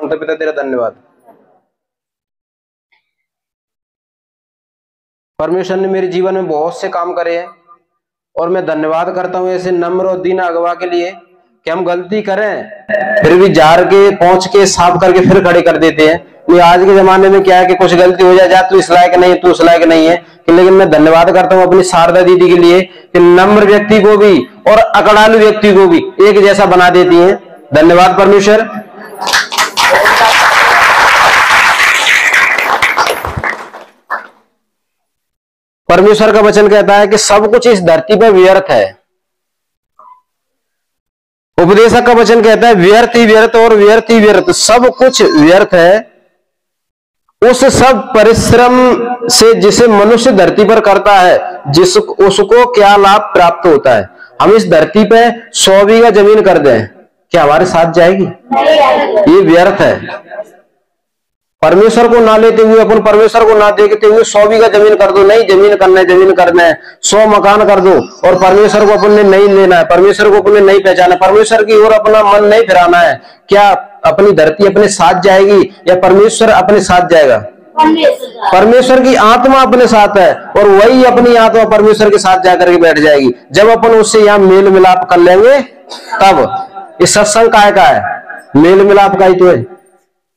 तो पिता तेरा धन्यवाद। परमेश्वर ने मेरे जीवन में बहुत से काम करे हैं और मैं धन्यवाद करता हूँ ऐसे नम्र और दीन अगवा के लिए कि हम गलती करें फिर भी जार के पहुंच के साफ करके फिर खड़े कर देते हैं। ये आज के जमाने में क्या है कि कुछ गलती हो जाए, जा तू इस लायक नहीं, तू उस लायक नहीं है, लेकिन मैं धन्यवाद करता हूँ अपनी शारदा दीदी के लिए कि नम्र व्यक्ति को भी और अकड़ालू व्यक्ति को भी एक जैसा बना देती है। धन्यवाद परमेश्वर। परमेश्वर का वचन कहता है कि सब कुछ इस धरती पर व्यर्थ है। उपदेशक का वचन कहता है व्यर्थ ही व्यर्थ और व्यर्थ ही व्यर्थ, सब कुछ व्यर्थ है उस सब परिश्रम से जिसे मनुष्य धरती पर करता है, उसको क्या लाभ प्राप्त होता है। हम इस धरती पे 100 बीघा जमीन कर दें, क्या हमारे साथ जाएगी? ये व्यर्थ है। परमेश्वर को ना लेते हुए, अपन परमेश्वर को ना देखते हुए 100 बीघा जमीन कर दो, नहीं जमीन करना है 100 मकान कर दो और परमेश्वर को अपन ने नहीं लेना है, परमेश्वर को अपन ने नहीं पहचाना, परमेश्वर की ओर अपना मन नहीं फिराना है, क्या अपनी धरती अपने साथ जाएगी या परमेश्वर अपने साथ जाएगा? परमेश्वर की आत्मा अपने साथ है और वही अपनी आत्मा परमेश्वर के साथ जाकर के बैठ जाएगी। जब अपन उससे यहाँ मेल मिलाप कर लेंगे तब। इस सत्संग का है मेल मिलाप का ही तो है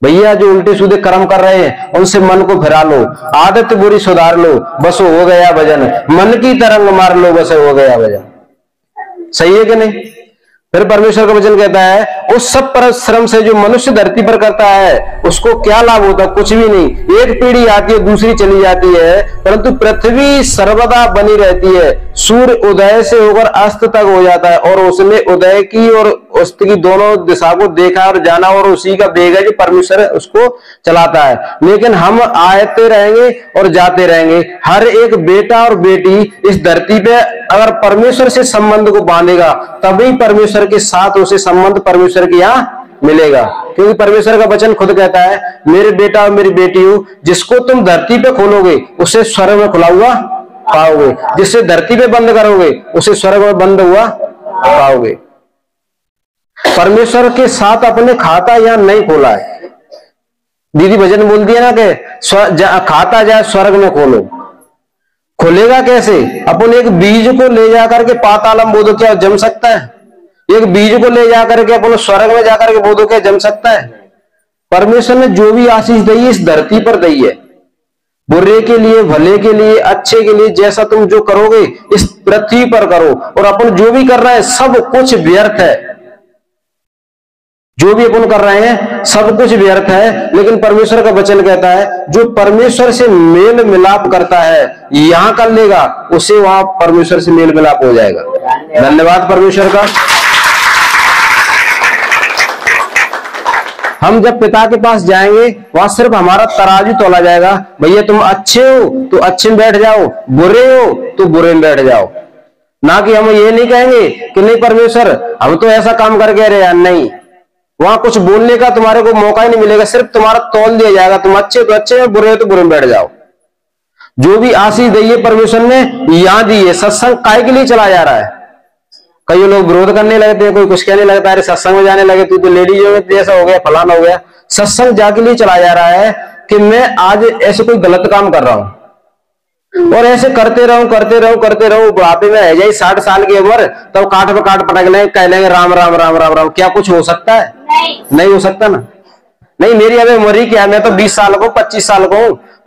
भैया। जो उल्टे सीधे कर्म कर रहे हैं उनसे मन को फिरा लो, आदत बुरी सुधार लो, बस हो गया भजन, मन की तरंग मार लो, बस हो गया भजन। सही है कि नहीं? फिर परमेश्वर का वचन कहता है उस सब परिश्रम से जो मनुष्य धरती पर करता है उसको क्या लाभ होता है? कुछ भी नहीं। एक पीढ़ी आती है दूसरी चली जाती है, परंतु पृथ्वी सर्वदा बनी रहती है। सूर्य उदय से होकर अस्त तक हो जाता है और उसने उदय की और अस्त की दोनों दिशा को देखा और जाना और उसी का वेग है जो परमेश्वर उसको चलाता है। लेकिन हम आते रहेंगे और जाते रहेंगे। हर एक बेटा और बेटी इस धरती पे अगर परमेश्वर से संबंध को बांधेगा तभी परमेश्वर के साथ उसे संबंध परमेश्वर के यहाँ मिलेगा। क्योंकि परमेश्वर का वचन खुद कहता है मेरे बेटा और मेरी बेटी हो, जिसको तुम धरती पे खोलोगे उसे स्वर्ग में खुला हुआ पाओगे, जिससे धरती पे बंद करोगे उसे स्वर्ग में बंद हुआ पाओगे। परमेश्वर के साथ अपने खाता यहाँ नहीं खोला है। दीदी भजन बोलती है ना कि खाता जाए स्वर्ग में खोलो। खोलेगा कैसे? अपन एक बीज को ले जाकर के पातालम बोधो, क्या जम सकता है? एक बीज को ले जाकर के अपन स्वर्ग में जाकर के बोधो, क्या जम सकता है? परमेश्वर ने जो भी आशीष दी है इस धरती पर दी है, बुरे के लिए, भले के लिए, अच्छे के लिए। जैसा तुम जो करोगे इस पृथ्वी पर करो, और अपन जो भी कर रहे हैं सब कुछ व्यर्थ है। जो भी अपन कर रहे हैं सब कुछ व्यर्थ है। लेकिन परमेश्वर का वचन कहता है जो परमेश्वर से मेल मिलाप करता है यहां कर लेगा उसे वहां परमेश्वर से मेल मिलाप हो जाएगा। धन्यवाद परमेश्वर का। हम जब पिता के पास जाएंगे वहां सिर्फ हमारा तराजू तोला जाएगा। भैया तुम अच्छे हो तो अच्छे में बैठ जाओ, बुरे हो तो बुरे में बैठ जाओ। ना कि हम ये नहीं कहेंगे कि नहीं परमेश्वर हम तो ऐसा काम करके रहे हैं, नहीं। वहां कुछ बोलने का तुम्हारे को मौका ही नहीं मिलेगा, सिर्फ तुम्हारा तौल दिया जाएगा। तुम अच्छे तो अच्छे में, बुरे हो तो बुरे में बैठ जाओ। जो भी आशीष दी है परमेश्वर ने यहां दी है। सत्संग काय के लिए चला जा रहा है? कई लोग विरोध करने लगते हैं, कोई कुछ कहने लगता है, अरे सत्संग में जाने लगे तू तो लेडीज में जैसा हो गया, फलाना हो गया। सत्संग जाके लिए चला जा रहा है कि मैं आज ऐसे कोई गलत काम कर रहा हूं और ऐसे करते रहूं बुढ़ापे में है जाए 60 साल की उम्र तब काट पे काट पटक लेंगे, कह लेंगे राम राम राम राम राम। क्या कुछ हो सकता है? नहीं हो सकता ना। नहीं, मेरी अभी उम्र ही क्या है, मैं तो 20 साल को 25 साल को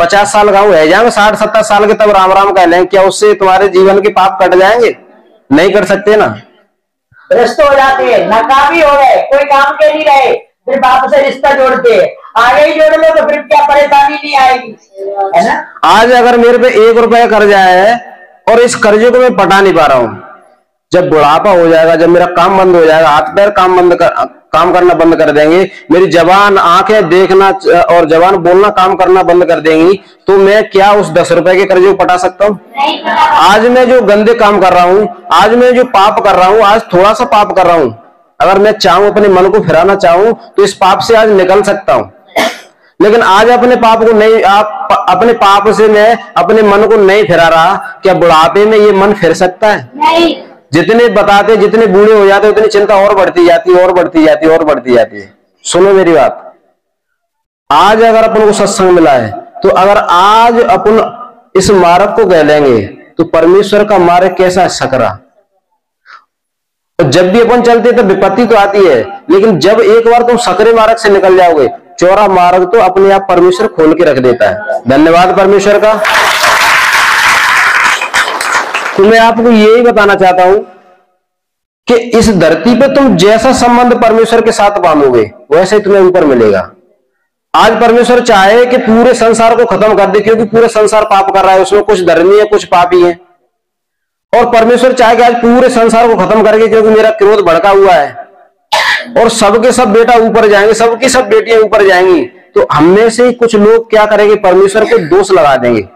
50 साल का हूं, है जाए 60-70 साल के तब राम राम कह लेंगे। क्या उससे तुम्हारे जीवन के पाप कट जाएंगे? नहीं कर सकते ना। भ्रष्ट हो जाते हैं, नाकामी हो गए, कोई काम के नहीं रहे, फिर बाप से रिश्ता जोड़ते हैं। आगे ही जोड़ लो तो फिर क्या परेशानी नहीं आएगी, है ना। आज अगर मेरे पे 1 रुपया कर्जा है और इस कर्जे को मैं पटा नहीं पा रहा हूं, जब बुढ़ापा हो जाएगा, जब मेरा काम बंद हो जाएगा, हाथ पैर काम करना बंद कर देंगे, मेरी जबान आंखें देखना और जबान बोलना काम करना बंद कर देंगी, तो मैं क्या उस 10 रुपए के कर्जे को पटा सकता हूँ? आज मैं जो गंदे काम कर रहा हूँ, आज मैं जो पाप कर रहा हूँ, आज थोड़ा सा पाप कर रहा हूँ, अगर मैं चाहूं अपने मन को फिराना चाहूं तो इस पाप से आज निकल सकता हूं। लेकिन आज अपने पाप को नहीं, अपने पाप से मैं अपने मन को नहीं फिरा रहा, क्या बुढ़ापे में ये मन फिर सकता है? नहीं। जितने बताते, जितने बूढ़े हो जाते उतनी चिंता और बढ़ती जाती है और बढ़ती जाती है और बढ़ती जाती है। सुनो मेरी बात, आज अगर अपन को सत्संग मिला है तो अगर आज अपन इस मार्ग को गए लेंगे तो परमेश्वर का मार्ग कैसा है? सकरा। तो जब भी अपन चलते तो विपत्ति तो आती है, लेकिन जब एक बार तुम सकरे मार्ग से निकल जाओगे, चौरा मार्ग तो अपने आप परमेश्वर खोल के रख देता है। धन्यवाद परमेश्वर का। तो मैं आपको यही बताना चाहता हूं कि इस धरती पे तुम जैसा संबंध परमेश्वर के साथ बांधोगे वैसे ही तुम्हें ऊपर मिलेगा। आज परमेश्वर चाहे कि पूरे संसार को खत्म कर दे, क्योंकि पूरे संसार पाप कर रहा है, उसमें कुछ धर्मी है कुछ पापी है। और परमेश्वर चाहे कि आज पूरे संसार को खत्म करके, क्योंकि मेरा क्रोध भड़का हुआ है और सबके सब बेटा ऊपर जाएंगे, सबकी सब बेटियां ऊपर जाएंगी, तो हमें से कुछ लोग क्या करेंगे? परमेश्वर को दोष लगा देंगे।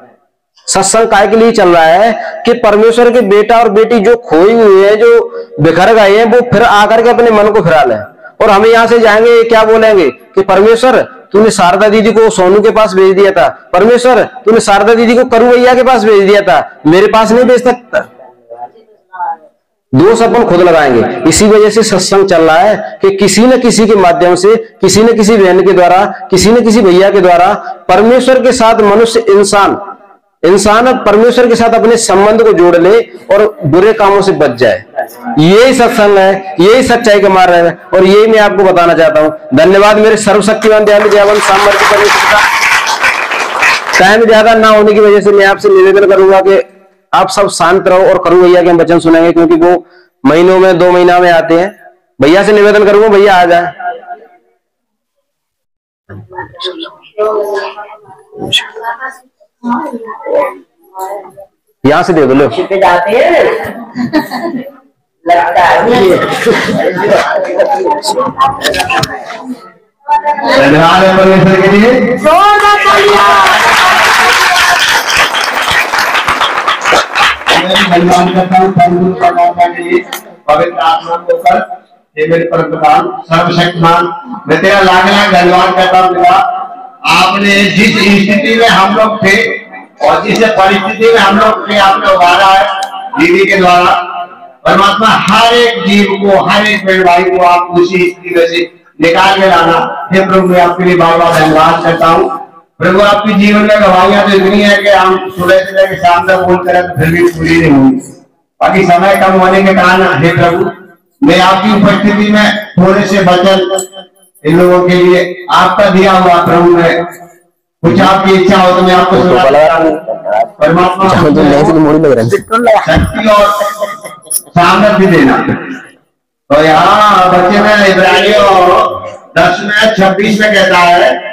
सत्संग काय के लिए चल रहा है कि परमेश्वर के बेटा और बेटी जो खोई हुई है, जो बिखर गए हैं, वो फिर आकर के अपने मन को फिरा लें। और हमें यहां से जाएंगे क्या बोलेंगे कि परमेश्वर तूने शारदा दीदी को सोनू के पास भेज दिया था, परमेश्वर तूने शारदा दीदी को करू भैया के पास भेज दिया था, मेरे पास नहीं भेज सकता। दोष अपन खुद लगाएंगे। इसी वजह से सत्संग चल रहा है कि किसी न किसी के माध्यम से, किसी न किसी बहन के द्वारा, किसी न किसी भैया के द्वारा परमेश्वर के साथ मनुष्य इंसान परमेश्वर के साथ अपने संबंध को जोड़ ले और बुरे कामों से बच जाए। यही सत्संग है, यही सच्चाई का मार्ग है और यही मैं आपको बताना चाहता हूं। धन्यवाद मेरे सर्वशक्तिमान दयालु जयवंत सामर्थ्य परमेश्वर का। टाइम ज्यादा ना होने की वजह से मैं आपसे निवेदन करूंगा कि आप सब शांत रहो और करूं भैया के हम वचन सुनेंगे, क्योंकि वो महीनों में 2 महीना में आते हैं। भैया से निवेदन करूंगा, भैया आ जाए। यहां से दे दो, लो जाते हैं लगता है। धन्यवाद है परमेश्वर के लिए। धन्यवाद करता हूँ के लिए पवित्र आत्मा को कर, ये मेरे परम प्रधान सर्वशक्तिमान, मैं तेरा लाख लाख धन्यवाद करता हूँ। आपने जिस स्थिति में हम लोग थे और जिस परिस्थिति में हम लोग थे, आपने उभारा है दीदी के द्वारा। परमात्मा हर एक जीव को, हर एक बहन भाई को आप उसी स्थिति में से निकाल के लाना। हे प्रभु, मैं आपके लिए बार बार धन्यवाद करता हूँ। प्रभु, आपके जीवन में गवाहियां तो इतनी है कि हम सुबह से लेकर शाम तक फोन करें तो फिर भी पूरी नहीं हुई। बाकी समय कम होने के कारण हे प्रभु, मैं आपकी उपस्थिति में थोड़े से वचन इन लोगों के लिए आपका दिया हुआ प्रभु में कुछ आपकी इच्छा हो तो मैं आपको परमात्मा शक्ति और सामर्थ्य देना। तो यहाँ बच्चे में इब्रानियों 10:26 में कहता है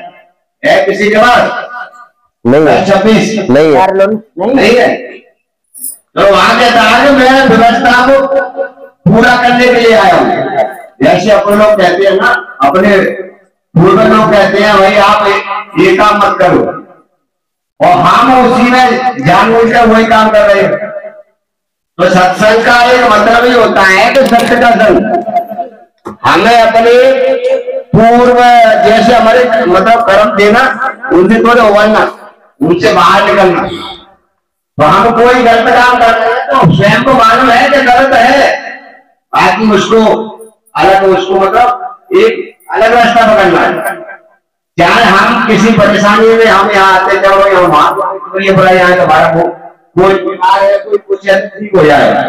किसी के पास नहीं है, 26 नहीं है। तो वहां कहता है कि मैं व्यवस्था को पूरा करने के लिए आया हूँ। जैसे अपने लोग कहते हैं ना, अपने पूर्व लोग कहते हैं भाई आप ये काम मत करो, और हम उसी में जानबूझकर वही काम कर रहे हैं। तो सत्संग का एक मतलब ही होता है कि सत्य का संग। हमें अपने पूर्व जैसे हमारे मतलब कर्म देना, उनसे थोड़े उबरना, उनसे बाहर निकलना। तो हम कोई गलत काम कर रहे हैं तो स्वयं को मालूम है कि गलत है, बाकी उसको अलग, उसको मतलब एक अलग रास्ता पकड़ना है। चाहे हम किसी परेशानी में हम यहाँ आते चलो यहाँ वहां ये बोला यहाँ तुम्हारा कोई बीमार है, कोई कुछ है, ठीक हो जाएगा।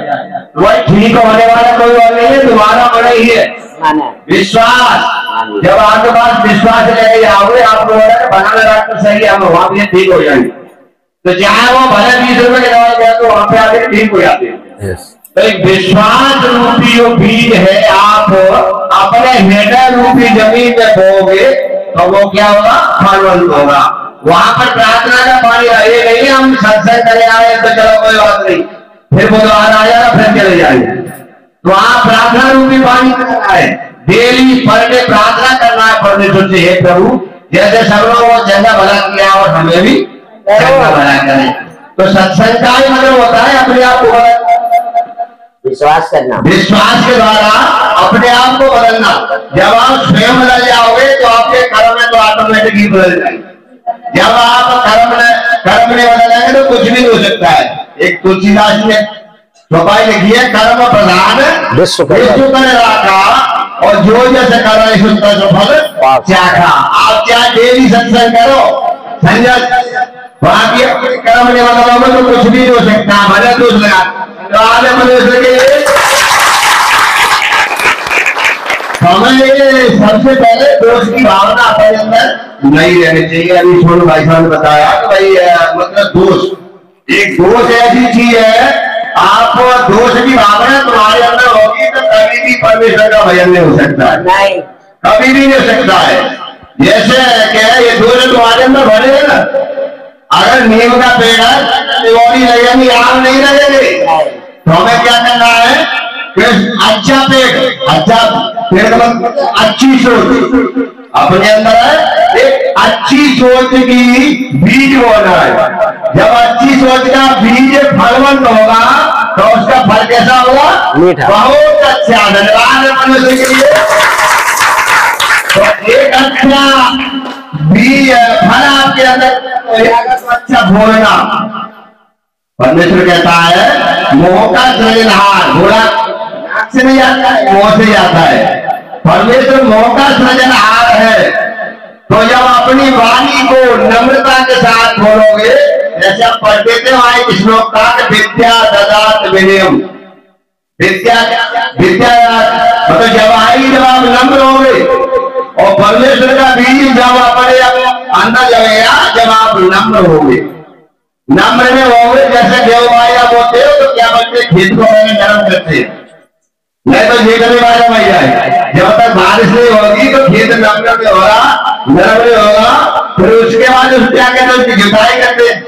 वही ठीक होने वाला कोई और नहीं है, तुम्हारा बड़ा ही है विश्वास। जब आपके पास विश्वास लेके जाओगे, आप बनाना डॉक्टर सही है, हम वहां भी ठीक हो जाएंगे। तो चाहे वो भले 20 रुपए की दवाई दिया तो वहां पे आके ठीक हो जाते हैं। तो एक विश्वास रूपी जो बीज है, आप अपने हृदय रूपी जमीन में बोओगे तो वो क्या होगा? फलवंत होगा। वहां पर प्रार्थना का पानी ये नहीं हम सत्संग करे आए तो चलो कोई बात नहीं, फिर बुधवार आ जाएगा फिर चले जाएंगे। तो वहां प्रार्थना रूपी पानी करना है, डेली पर डे प्रार्थना करना है परमेश्वर से, हे प्रभु जैसे सब लोगों को जैसा भला किया और हमें भी भला करें। तो सत्संग का ही मतलब होता है अपने आप को विश्वास करना, विश्वास के द्वारा अपने आप को बदलना। जब आप स्वयं बदल जाओगे तो आपके कर्म में तो ऑटोमेटिकली बदल जाएंगे। जब आप कर्म में बदलेंगे तो कुछ भी नहीं हो सकता है। एक तुलसीदास ने चौपाई लिखी है, कर्म प्रधान विश्व कर रखा और जो जैसे कर रहे फल चाखा। आप चाहे डेली भी सत्संग करो, संजय वहां की कर्म ने मतलब तो कुछ भी हो सकता, भले दोष लगा मनुष्य के लिए हमें सबसे पहले दोष की भावना अपने अंदर नहीं रहनी चाहिए। अभी छोटू भाई साहब ने बताया कि भाई मतलब दोष, एक दोष ऐसी चीज है, आप दोष की भावना तुम्हारे अंदर होगी तो कभी भी परमेश्वर का भजन नहीं हो सकता है, नहीं कभी भी नहीं हो सकता है। जैसे क्या है, ये दोष तुम्हारे अंदर भरे है ना, अगर नीम का पेड़ है तिजोरी लगेगी, आम नहीं लगेगी, तो हमें क्या करना है, अच्छा पेड़ का मतलब अच्छी सोच अपने अंदर है, एक अच्छी सोच की बीज बोना है। जब अच्छी सोच का बीज फलवंत होगा तो उसका फल कैसा होगा, मीठा, बहुत अच्छा। धन्यवाद मनुष्य के लिए। तो एक अच्छा बीज फल आपके अंदर तो अच्छा बोलना। परमेश्वर कहता है मोह का सृजनहार, घोड़ा नाक से नहीं आता है, मोह से आता है। परमेश्वर मोह का सृजनहार है। तो जब अपनी वाणी को नम्रता के साथ बोलोगे, जैसे आप पढ़ते थे वहां एक श्लोक का, विद्या ददात विनयम, विद्या मतलब जब आप नम्र होंगे और परमेश्वर का बीज जब अपने अंदर लगेगा, जब आप नम्र होंगे, नम्र में होंगे, जैसे देवमाया बोलते हो तो क्या बोलते, खेत को पहले नरम करते हैं, नहीं तो खेत में माया मर जाए। जब तक बारिश नहीं होगी तो खेत नम्र में होगा, नरम में होगा, फिर उसके बाद उस क्या कहते हैं, उसकी जुताई करते हैं।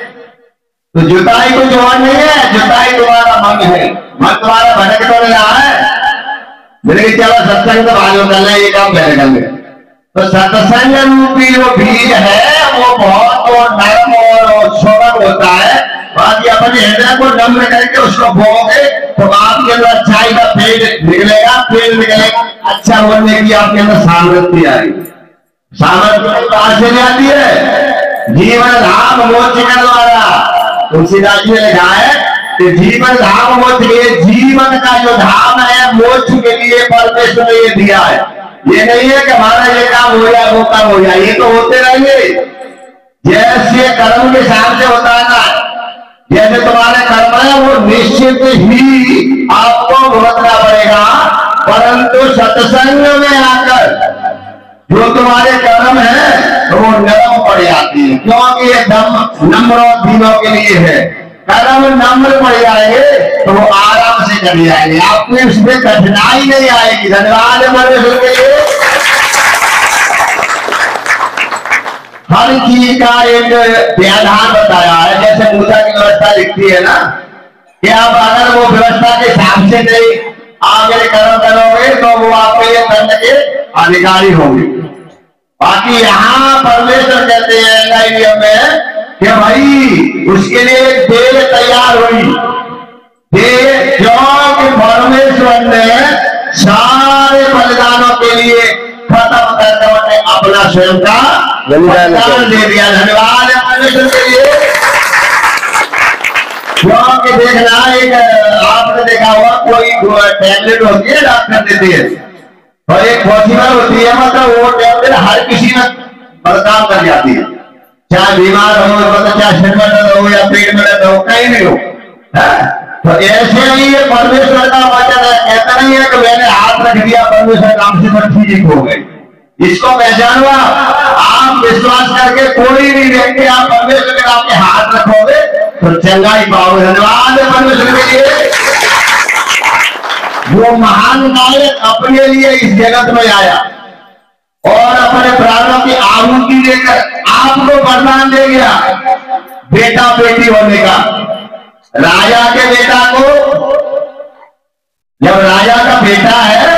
तो जुताई को जोड़ नहीं है, जुताई तुम्हारा मन है, मन तुम्हारा भटक तो नहीं रहा है। मेरे चलो सत्संग तो भाग कर ले, ये काम पहले कर ले। तो सत्संग रूपी जो बीज है वो बहुत नरम और सोनम होता है। बाकी अपने हृदय को नम्र करके उसको बोओगे तो आपके अंदर अच्छाई का पेड़ निकलेगा, अच्छा बोलने की आपके अंदर सामर्थ्य आएगी। सामर्थ्य कहां से आती है, जीवन धाम मोक्ष के द्वारा। तुलसीदास जी ने लिखा है कि जीवन धाम मोक्ष के, जीवन का जो धाम है मोक्ष के लिए परमेश्वर ने ये दिया है। ये नहीं है कि हमारा ये काम हो जाए वो काम हो जाए, ये तो होते रहेंगे जैसे कर्म के हिसाब से होता है ना। जैसे तुम्हारे कर्म है वो निश्चित ही आपको भुगतना पड़ेगा, परंतु सत्संग में आकर जो तुम्हारे कर्म है तो वो नरम पड़ जाती है, क्योंकि ये धर्म नम्र और दीनों के लिए है। कर्म नम्र पड़ जाएंगे तो वो आराम से कर जाएंगे, आपको इसमें कठिनाई नहीं आएगी। धन्यवाद परमेश्वर के लिए। हर चीज का एक व्याधान बताया है, जैसे मूसा की व्यवस्था लिखती है ना कि आप अगर वो व्यवस्था के हिसाब से नहीं आगे कर्म करोगे तो वो आपके लिए दंड के अधिकारी होंगे। बाकी यहाँ परमेश्वर कहते हैं नियम में कि भाई उसके लिए एक देह तैयार हुई, देह क्योंकि परमेश्वर ने सारे बलिदानों के लिए खत्म करते वक्त अपना स्वयं का बलिदान दे दिया। धन्यवाद परमेश्वर के लिए। क्योंकि देखना, एक आपने देखा होगा कोई टैबलेट होती है डॉक्टर देते हैं और एक पॉसिबल होती है, मतलब वो टैबलेट हर किसी में काम कर जाती है, चाहे बीमार हो, मतलब चाहे सिर में दर्द हो या पेट में दर्द हो, कहीं नहीं हो। तो ऐसे ही ये परमेश्वर का वचन है, कहता नहीं है कि मैंने हाथ रख दिया परमेश्वर नाम से तो ठीक हो गई। इसको पहचानवा, आप विश्वास करके कोई भी व्यक्ति आप परमेश्वर के नाम पे हाथ रखोगे तो चंगा ही पाओगे। धन्यवाद परमेश्वर के लिए। वो महान नायक अपने लिए इस जगत में आया और अपने प्राणों की आहुति देकर आपको वरदान दे गया बेटा बेटी होने का। राजा के बेटा को, जब राजा का बेटा है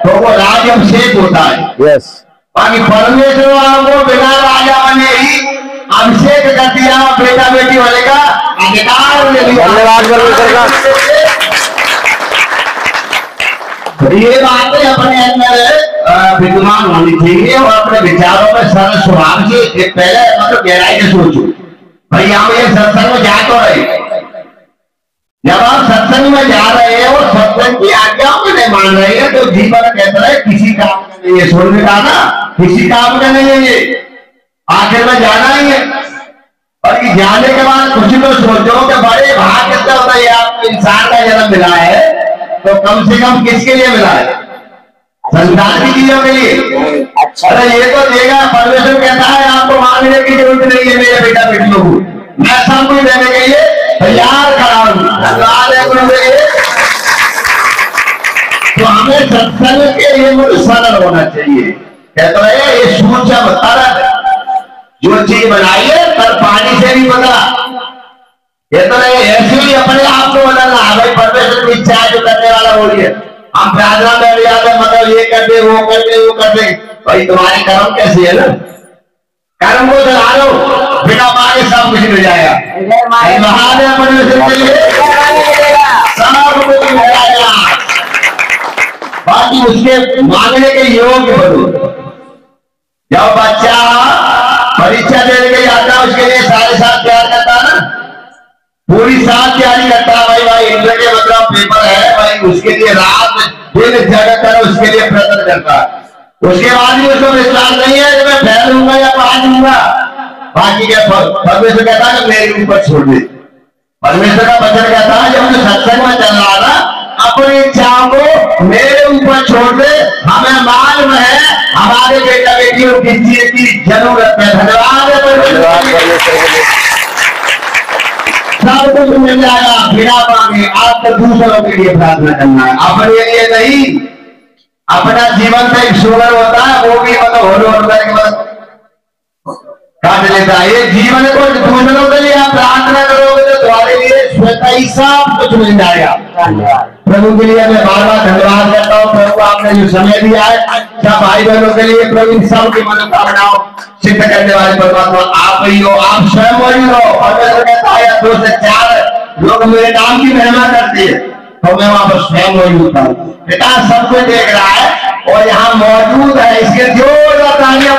तो वो राज अभिषेक होता है। यस। बाकी परमेश्वर को बिना राजा बने ही अभिषेक कर दिया, बेटा बेटी होने का अधिकार ले लिया। धन्यवाद परमेश्वर का। ये बातें अपने अंदर विद्यमान होनी चाहिए और अपने विचारों में सरल स्वभाव से पहले मतलब गहराई से सोचो। भाई हम ये सत्संग में जा तो रहे, जब आप सत्संग में जा रहे हो, सत्संग की आज्ञा को नहीं मान रहे हैं तो जीवन कहता है किसी काम का नहीं है। सुनने का ना, किसी काम का नहीं है ये। जाना ही है। और ये जाने के बाद कुछ तो सोचो कि बड़े भाग्य से होता है आपको इंसान का जन्म मिला है, तो कम से कम किसके लिए मिला है? संसार की चीजों के लिए। अच्छा, अरे ये तो देगा, परमेश्वर कहता है आपको मांगने की जरूरत नहीं है मेरे बेटा बेटियों को, मैं सब कुछ देने के लिए तैयार खड़ा हूं। धन्यवाद है गुरु के लिए। तो हमें सत्संग के लिए सरल होना चाहिए। कहता है ये सूचा तरल, जो चीज बनाई है तर पानी से भी बदला। कहता है ऐसे ही अपने आप को बदलना है। भाई परमेश्वर की इच्छा है जो करने वाला बोलिए, हम प्रार्थना में जाते मतलब ये कर दे वो कर दे वो कर दे। भाई तुम्हारी कर्म कैसी है ना, कर्म को चला लो, बिना मांगे सब कुछ मिल जाएगा। महादेव परमेश्वर के लिए सब कुछ मिल जाएगा, बाकी उसके मांगने के योग्य बनो। जब बच्चा परीक्षा देने के जाता है उसके लिए सारे साल तैयार करता है ना, पूरी साल तैयारी करता है। भाई इंटर के मतलब पेपर है, भाई उसके लिए रात दिन जगह कर उसके लिए प्रयत्न करता है। उसके बाद भी उसको विश्वास नहीं है कि मैं फैल लूंगा या पास लूंगा। बाकी क्या परमेश्वर कहता है मेरे ऊपर छोड़ दे। परमेश्वर का वचन कहता है जब सत्संग में चल रहा था अपनी इच्छाओं को मेरे ऊपर छोड़ दे। हमें मालूम है हमारे बेटा बेटियों की चीज की जरूरत है। धन्यवाद है, सब कुछ मिल जाएगा बिना मांगे। आपको दूसरों के लिए प्रार्थना करना है, अपने लिए नहीं। अपना जीवन से एक शुगर होता है, वो भी मतलब होता है कि काट लेता है। ये जीवन को दूसरों के लिए आप प्रार्थना करोगे तो तुम्हारे लिए स्वतः ही सब कुछ मिल जाएगा। प्रभु के लिए मैं बार बार धन्यवाद करता हूँ। प्रभु आपने जो समय दिया है सब भाई बहनों के लिए, प्रभु इन सब की मनोकामनाओं सिद्ध करने वाले परमात्मा आप ही हो, आप स्वयं वही हो। परमेश्वर कहता है 2 से 4 लोग मेरे नाम की महिमा करते हैं तो मैं वहां पर स्वयं वही होता हूँ। पिता सब कुछ देख रहा है और यहाँ मौजूद है, इसके जोरदार तालियां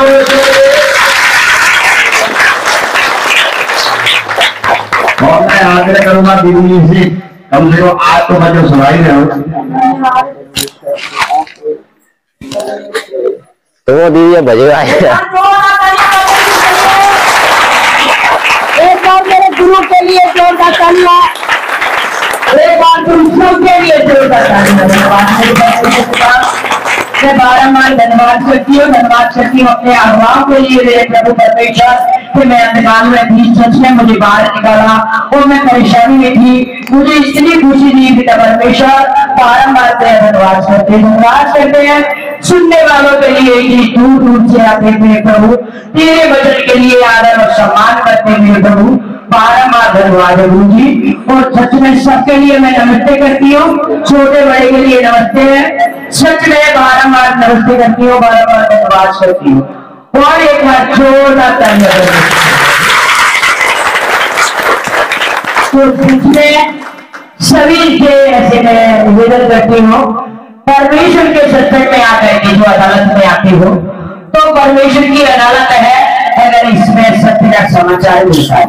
और मैं आग्रह करूंगा दीदी जी से कम से कम आज तो मैं जो सुनाई रहे हो तो वो दीदी बजेगा। एक बार मेरे गुरु के लिए जोरदार तालियां, एक बार तुम सबके लिए जोरदार तालियां। मैं बारम्बार धन्यवाद करती हूँ अपने अगुवाओं के लिए मेरे प्रभु परमेश्वर कि मैं अंधकार में थी, सच में मुझे बाहर निकाला और मैं परेशानी में थी, मुझे इतनी खुशी दी पिता परमेश्वर। बारम्बार धन्यवाद करते हैं सुनने वालों के लिए कि दूर दूर से आते थे प्रभु, तेरे वचन के लिए आदर और सम्मान करते हुए प्रभु बारम्बार धन्यवाद है गुरु जी। और सच में सबके लिए मैं नमस्ते करती हूँ, छोटे बड़े के लिए नमस्ते है, सच में बारम्बार नमस्ते करती हूँ, बारम्बार धन्यवाद करती हूँ। और एक बार जोरदार तालियां। तो सभी से ऐसे मैं निवेदन करती हूँ, परमेश्वर के सत्संग में आकर के जो अदालत में आती हो तो परमेश्वर की अदालत है। अगर इसमें सत्य का समाचार मिलता है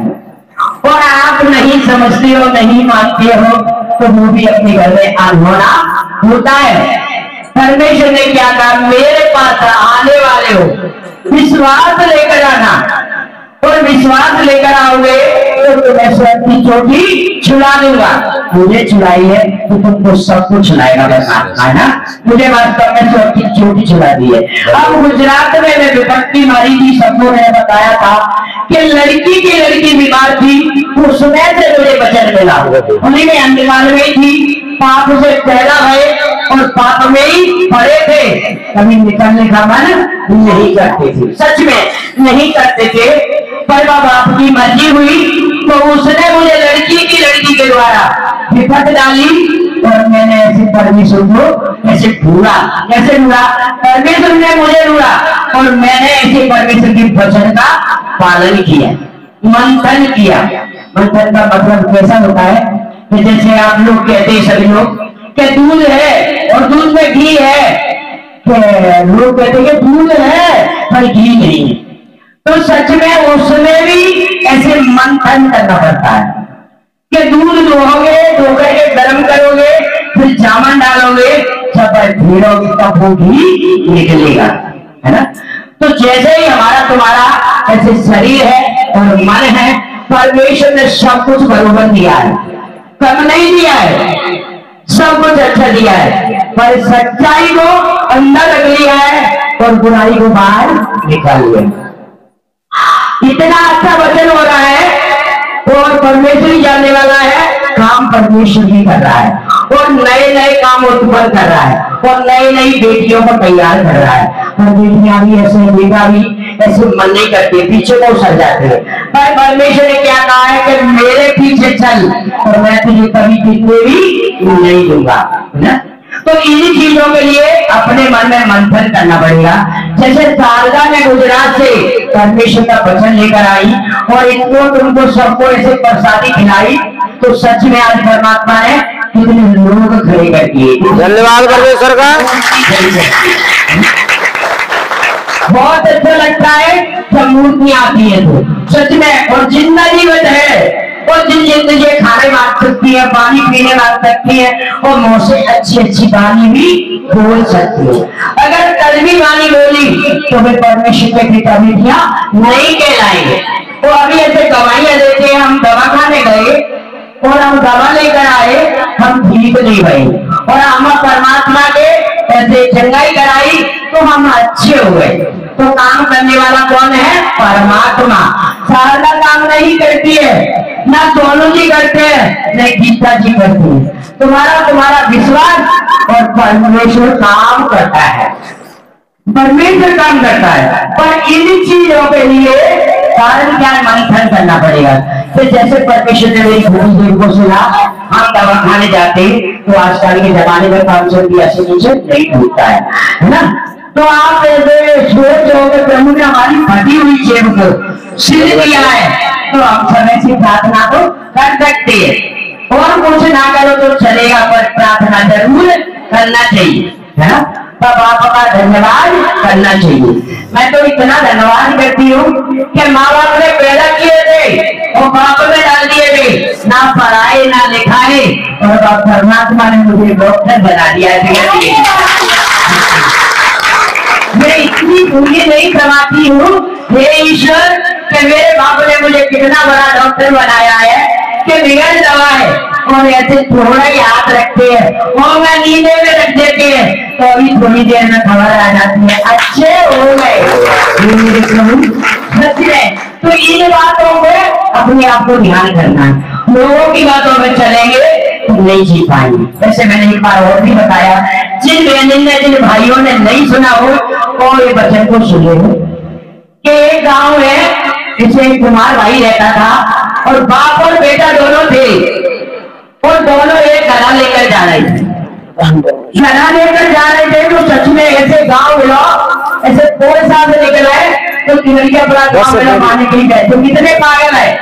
और आप नहीं समझते हो, नहीं मानते हो, तो वो भी अपने घर में अनहोना होता है। परमेश्वर ने क्या कहा, मेरे पास आने वाले हो विश्वास लेकर आना, और विश्वास लेकर आओगे तो तुम्हें स्वर्ग की चोटी छुड़ा दूंगा। मुझे छुड़ाई है तो तुमको सब कुछ छुड़ाएगा, है ना। मुझे वास्तव में स्वर्ग की चोटी छुड़ा दी है। अब गुजरात में मैं विपत्ति मारी थी, सबको मैंने बताया था कि लड़की बीमार थी, उसमें से मुझे वचन मिला। उन्हीं में अंधकार में थी, पाप से पैदा हुए और पाप में ही पड़े थे, कभी निकलने का मन नहीं करते थे, सच में नहीं करते थे। पर बाप की मर्जी हुई तो उसने मुझे लड़की के द्वारा विपत डाली और मैंने ऐसे परमेश्वर को ऐसे ढूंढा। कैसे ढूंढा? परमेश्वर ने मुझे ढूंढा और मैंने ऐसे परमेश्वर के वचन का पालन किया, मंथन किया। मंथन का मतलब कैसा होता है कि जैसे आप लोग कहते हैं, सभी लोग कि दूध है और दूध में घी है, लोग कहते हैं कि दूध है पर घी नहीं है। तो सच में उसमें भी ऐसे मंथन करना पड़ता है कि दूध दोहोगे, धोकर के गर्म करोगे, फिर जामन डालोगे, जब भीड़ोगे तब वो घी निकलेगा, है ना। तो जैसे ही हमारा तुम्हारा ऐसे शरीर है और मन है, परमेश्वर ने सब कुछ बरोबर दिया है, कम नहीं दिया है, सब कुछ अच्छा दिया है, पर सच्चाई को अंदर रख लिया है और बुराई को बाहर निकाल लिया। इतना अच्छा वचन हो रहा है और परमेश्वर ही जानने वाला है, काम परमेश्वर ही कर रहा है और नए नए काम उत्पन्न कर रहा है और नई नई बेटियों को तैयार कर रहा है। और बेटियां भी ऐसे, बेटा भी ऐसे मन नहीं करते, पीछे को सर जाते हैं, पर परमेश्वर ने क्या कहा है कि मेरे पीछे चल और मैं तुझे कभी कितने भी नहीं दूंगा, है ना। तो इन्हीं चीजों के लिए अपने मन में मंथन करना पड़ेगा। जैसे शारदा ने गुजरात से परमेश्वर का वचन लेकर आई और इनको तुमको सबको ऐसे प्रसादी खिलाई, तो सच में आज परमात्मा ने कितने लोग खड़े कर दिए। धन्यवाद परमेश्वर का। बहुत अच्छा लगता है जब मूर्तियां आती है तो सच में, और जिंदा जीवन है और जिंदगी खाने मांग सकती है, पानी पीने मांग सकती है और मुंह से अच्छी अच्छी वाणी भी बोल सकती है। अगर कड़वी वाणी बोली तो वे परमेश्वर के पिता बेटियां नहीं कहलाएंगे। तो अभी ऐसे दवाइयां देते हैं, हम दवा खाने गए और हम दवा लेकर आए, हम ठीक नहीं भई और हम परमात्मा के ऐसे चंगाई कराई तो हम अच्छे हुए। तो काम करने वाला कौन है? परमात्मा। शारदा काम नहीं करती है, ना सोनू जी करते हैं, न गीता जी करती है। तुम्हारा विश्वास और परमेश्वर काम करता है, परमेश्वर काम करता है, पर इन चीजों के लिए कारण ज्ञान मंथन करना पड़ेगा। तो जैसे परमेश्वर ने मेरी भूल देव को सुना, हम दवा खाने जाते तो आजकल के जमाने में 500 नीचे नहीं टूटता है ना। तो आप सोच हो कि प्रभु ने हमारी फटी हुई जेब को सिल दिया है, तो हम समय से प्रार्थना तो कर सकते हैं और कुछ ना करो तो चलेगा, पर प्रार्थना जरूर करना चाहिए, है ना। तब आपका धन्यवाद करना चाहिए। मैं तो इतना धन्यवाद करती हूँ कि माँ बाप ने पैदा किए थे और बाप में डाल दिए थे, ना पढ़ाए ना लिखाए, और परमात्मा ने मुझे डॉक्टर बना दिया है। मैं इतनी पूरी नहीं समाती हूँ हे ईश्वर कि मेरे बाप ने मुझे कितना बड़ा डॉक्टर बनाया है कि बिगड़ दवा है और ऐसे थोड़ा ही हाथ रखते हैं और मैं नींदे में रख देते हैं, तो अभी थोड़ी देर में खबर आ जाती है अच्छे हो गए। सच में तो इन बातों में अपने आप को ध्यान करना है, लोगों की बातों में चलेंगे तो नहीं जी पाएंगे। वैसे मैंने एक बार और भी बताया, जिन बहनों ने, जिन भाइयों ने नहीं सुना हो और ये बच्चन को सुने हो कि एक गांव है, इसे कुमार भाई रहता था और बाप और बेटा दोनों थे और दोनों एक गला लेकर जा रहे थे। गला लेकर जा रहे थे तो सच में ऐसे गांव लोग ऐसे थोड़े साल से निकल आए तो तिलड़िया बड़ा गांव में मारने के लिए गए, तो कितने पागल है,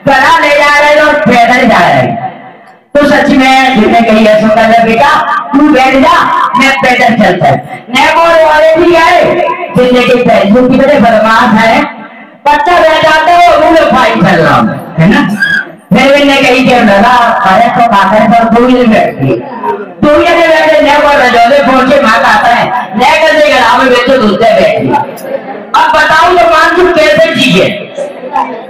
गला ले जा रहे और पैदल जा रहे हैं। तो सच में जिन्हें कही ऐसा कर बेटा तू बैठ जा, मैं पैदल चलता है। नेमोर वाले भी आए जिन्हें के पैदल की बड़े बदमाश है, बच्चा बैठ जाता है और मुझे फाइट कर रहा हूँ, है ना। मेरे ने कही कि लगा अरे तो खाकर पर दो ही बैठती दो ही बैठे नेमोर रजोले पहुंचे माँ आता है लेकर से गला में बैठे दूसरे बैठी। अब बताओ तो मानसून कैसे जिए,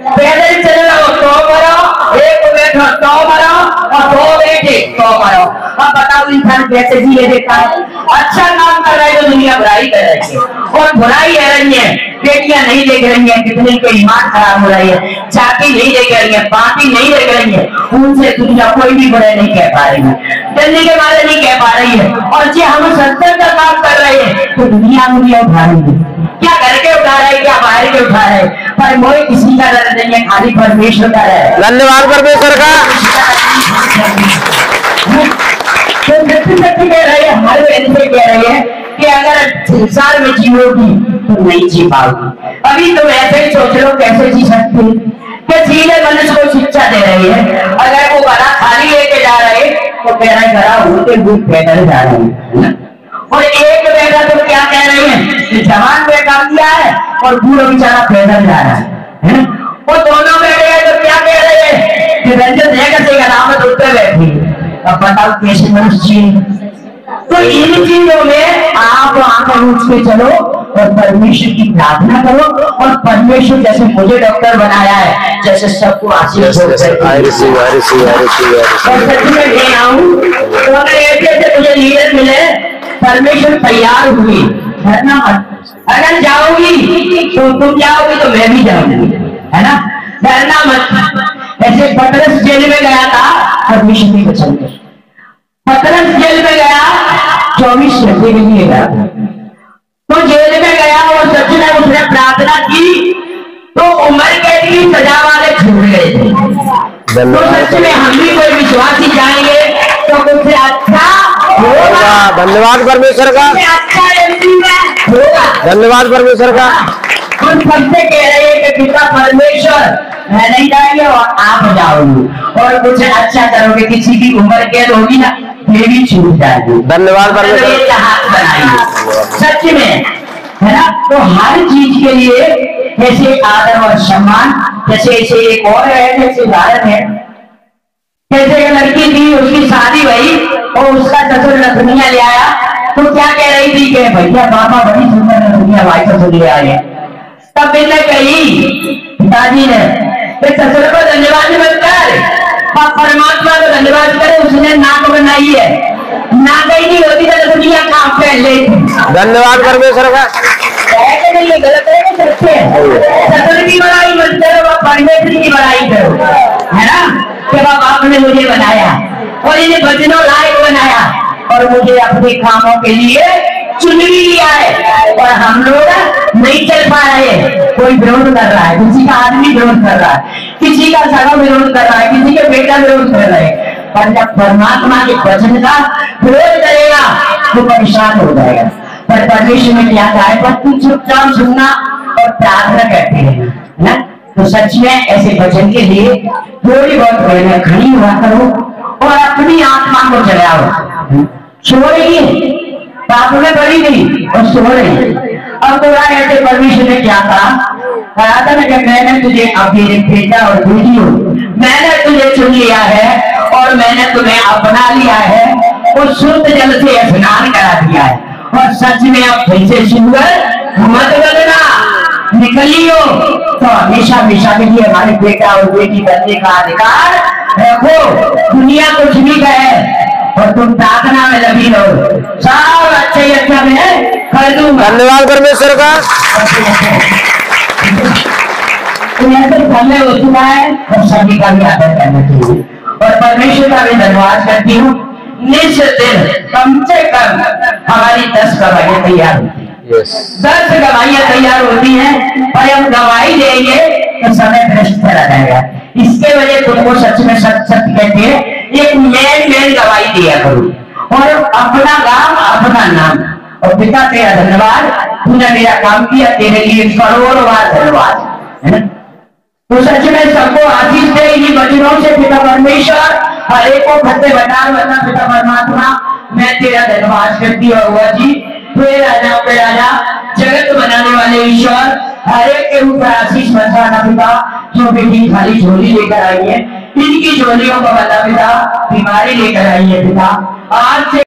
पैदल चल रहा हो तो मरो, एक बैठो तो मरो और दो बैठे तो मरो। अब बताओ इंसान कैसे जिए देखता है। अच्छा काम कर रहे तो दुनिया बुराई कर रही है और बुराई है रही है, बेटियां नहीं देख रही है, कितने के ईमान खराब हो रही है, चाकरी नहीं देख रही है, पार्टी नहीं देख रही है, उनसे दुनिया कोई भी बुरा नहीं कह पा रही है, डरने के बारे नहीं कह पा रही है। और जो हम सत्तर का काम कर रहे हैं तो दुनिया उठा रही है, क्या घर के उठा रहे, क्या बाहर के उठा रहे, पर कोई किसी का डर नहीं है, खाली परमेश्वर का है। धन्यवाद परमेश्वर का। तो सत्य कह रहे हैं, हर बहन से कह रहे हैं कि अगर संसार में जीवोगी तो नहीं जी पाओगी। अभी तुम ऐसे ही सोच लो कैसे जी सकते कि सीधे मनुष्य को शिक्षा दे रही है। अगर वो बड़ा खाली लेके जा रहे तो कह रहे घरा होते हुए पैदल जा रहे हैं, और एक बेटा तो क्या कह रही है, जवान बेटा दिया है और बूढ़ा बेचारा पैदल जा रहा है। वो दोनों बेटे तो क्या कह रहे हैं कि रंजन देकर से अलामत उत्तर बैठी। अब बताओ कैसे मनुष्य। तो इन चीजों में आप आंख उठ के चलो और परमेश्वर की प्रार्थना करो, और परमेश्वर जैसे मुझे डॉक्टर बनाया है, जैसे सबको आशीष हो। सच में मैं आऊं तो अगर ऐसे मुझे लीडर मिले, परमेश्वर तैयार हुई, डरना मत। अगर जाओगी तो तुम जाओगी तो मैं भी जाऊंगी, है ना, डरना मत। ऐसे पतरस जेल में गया था, परमेश्वर की वचन पे। पतरस जेल में गया 24 घंटे के लिए गया, तो जेल में गया और सच में उसने प्रार्थना की तो उम्र कैद की सजा वाले छूट गए थे। तो सच में हम भी कोई विश्वासी जाएंगे तो कुछ अच्छा होगा। धन्यवाद परमेश्वर का, अच्छा होगा। धन्यवाद परमेश्वर का। हम सबसे कह रहे हैं कि पिता परमेश्वर, मैं नहीं जाएंगे और आप जाओगे और कुछ अच्छा करोगे। किसी की उम्र कैद होगी ना, ये भी छूट जाएगी। धन्यवाद परमेश्वर। हाथ बनाइए सच में, है ना। तो हर चीज के लिए ऐसे आदर और सम्मान, जैसे ऐसे एक और है, जैसे उदाहरण है, जैसे एक लड़की थी, उसकी शादी हुई और उसका ससुर नथुनिया ले आया, तो क्या कह रही थी कि भैया बाबा बड़ी सुंदर नथुनिया भाई ससुर ले आए। तब मैंने कही पिताजी ने, ससुर को धन्यवाद मत कर, परमात्मा को धन्यवाद करे, उसने नाक बनाई है, नाक ही नहीं होती तो दुनिया काम पहन लेती। धन्यवाद परमेश्वर का। नहीं गलत है कि सत्य है। ससुर की बड़ाई मत करो, परमेश्वर की बड़ाई करो, है ना, कि बाप आपने मुझे बनाया और इन्हें बचनों लायक बनाया और मुझे अपने कामों के लिए चुन भी लिया है। और हम लोग नहीं चल पा रहे, कोई विरोध कर रहा है, किसी का आदमी विरोध कर रहा है, किसी का सगा विरोध कर रहा है, किसी के बेटा विरोध कर रहा है, पर जब परमात्मा के वचन का विरोध करेगा तो परेशान हो जाएगा। पर परमेश्वर में क्या कहा है, पर तू चुपचाप सुनना और प्रार्थना करते हैं ना। तो सच में ऐसे वचन के लिए थोड़ी बहुत पहले खड़ी हुआ करो और अपनी आत्मा को जगाओ। सो रही है बात में बड़ी नहीं और सो रही। अब तो ऐसे परमेश्वर ने क्या कहा था ना कि मैंने तुझे अपने बेटा और बेटी हो, मैंने तुझे चुन लिया है और मैंने तुम्हें अपना लिया है और शुद्ध जल से स्नान करा दिया है। और सच में अब फिर से सुंदर मत बनना, निकलियो तो हमेशा हमेशा के लिए हमारे बेटा और बेटी बनने का अधिकार रखो। दुनिया कुछ भी कहे और तुम प्रार्थना में लगी रहो, सब अच्छे ही अच्छा में कर दूंगा। धन्यवाद परमेश्वर का। समय हो चुका है और सभी का भी आदर करना चाहिए और परमेश्वर का भी धन्यवाद करती हूँ। निश्च दिन कम से कम हमारी 10 गवाहियां तैयार होती है। 10 गवाहियां तैयार होती हैं और हम गवाही देंगे तो समय भ्रष्ट चला जाएगा। इसके वजह तुमको सच में सच कहते हैं, एक मेन गवाही दिया करो और अपना काम अपना नाम। और पिता तेरा धन्यवाद, तूने मेरा काम किया, तेरे लिए करोड़ों बार धन्यवाद, है ना। तो सच में सबको आशीष दे इन्हीं वचनों से पिता परमेश्वर, हर एक को खत्ते बता पिता परमात्मा, मैं तेरा धन्यवाद करती हूँ। हुआ जी पे राजा जगत बनाने वाले ईश्वर, हर एक के ऊपर आशीष बरसाना पिता। जो बेटी खाली झोली लेकर आई है, इनकी झोलियों को बता पिता, बीमारी लेकर आई है पिता। आज से